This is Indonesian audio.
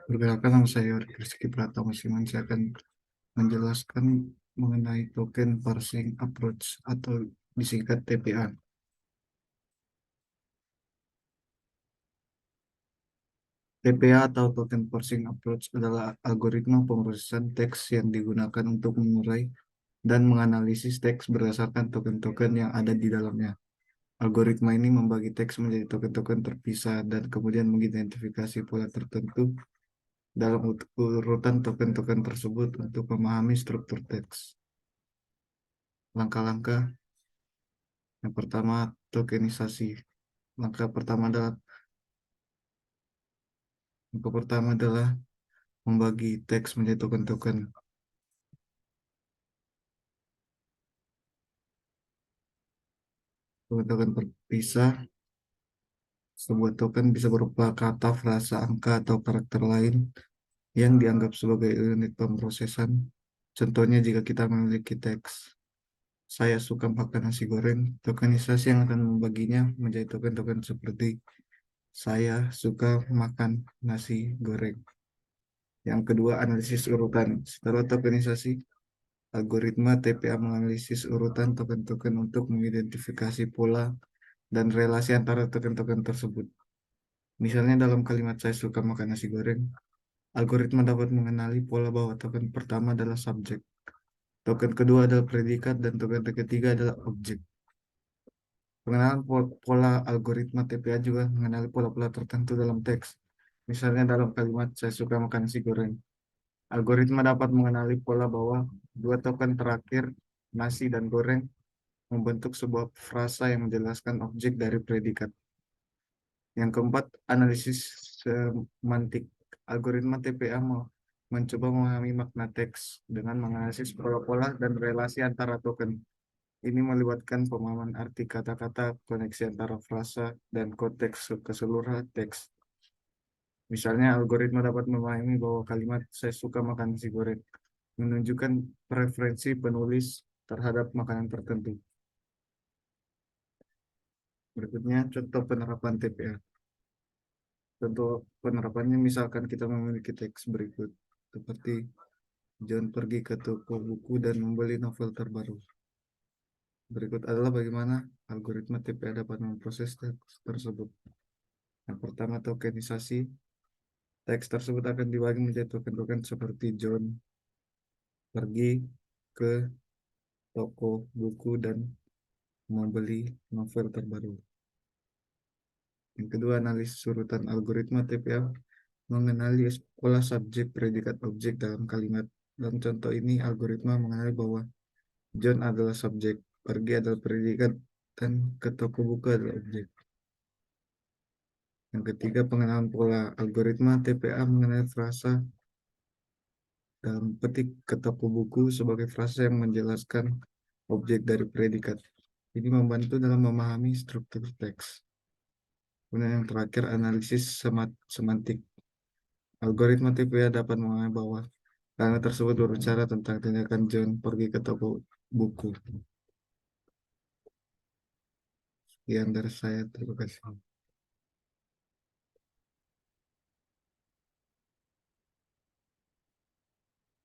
Perkenalkan, nama saya Rizky Pratama Siman. Saya akan menjelaskan mengenai token parsing approach atau disingkat TPA. TPA atau token parsing approach adalah algoritma pemrosesan teks yang digunakan untuk mengurai dan menganalisis teks berdasarkan token-token yang ada di dalamnya. Algoritma ini membagi teks menjadi token-token terpisah dan kemudian mengidentifikasi pola tertentu dalam urutan token-token tersebut untuk memahami struktur teks. Langkah-langkah yang pertama, tokenisasi. Langkah pertama adalah langkah pertama adalah membagi teks menjadi token-token. Token-token terpisah. Sebuah token bisa berupa kata, frasa, angka, atau karakter lain yang dianggap sebagai unit pemrosesan. Contohnya jika kita memiliki teks, saya suka makan nasi goreng, tokenisasi yang akan membaginya menjadi token-token seperti saya suka makan nasi goreng. Yang kedua, analisis urutan. Setelah tokenisasi, algoritma TPA menganalisis urutan token-token untuk mengidentifikasi pola dan relasi antara token-token tersebut. Misalnya dalam kalimat saya suka makan nasi goreng, algoritma dapat mengenali pola bahwa token pertama adalah subjek, token kedua adalah predikat, dan token ketiga adalah objek. Pengenalan pola algoritma TPA juga mengenali pola-pola tertentu dalam teks. Misalnya dalam kalimat saya suka makan nasi goreng. Algoritma dapat mengenali pola bahwa dua token terakhir, nasi dan goreng, membentuk sebuah frasa yang menjelaskan objek dari predikat. Yang keempat, analisis semantik. Algoritma TPA mencoba memahami makna teks dengan menganalisis pola-pola dan relasi antara token. Ini melibatkan pemahaman arti kata-kata, koneksi antara frasa, dan konteks keseluruhan teks. Misalnya, algoritma dapat memahami bahwa kalimat "saya suka makan nasi goreng" menunjukkan preferensi penulis terhadap makanan tertentu. Berikutnya, contoh penerapan TPA. Contoh penerapannya, misalkan kita memiliki teks berikut, seperti John pergi ke toko buku dan membeli novel terbaru. Berikut adalah bagaimana algoritma TPA dapat memproses teks tersebut. Yang pertama, tokenisasi. Teks tersebut akan dibagi menjadi token-token seperti John pergi ke toko buku dan membeli novel terbaru. Yang kedua, analisis urutan. Algoritma TPA mengenali pola subjek, predikat, objek dalam kalimat. Dalam contoh ini, algoritma mengenali bahwa John adalah subjek, pergi adalah predikat, dan ke toko buku adalah objek. Yang ketiga, pengenalan pola. Algoritma TPA mengenali frasa dalam petik ke toko buku sebagai frasa yang menjelaskan objek dari predikat. Ini membantu dalam memahami struktur teks. Kemudian yang terakhir, analisis semantik. Algoritma TPA dapat memahami bahwa kalimat tersebut berbicara tentang tindakan John pergi ke toko buku. Sekian dari saya, terima kasih.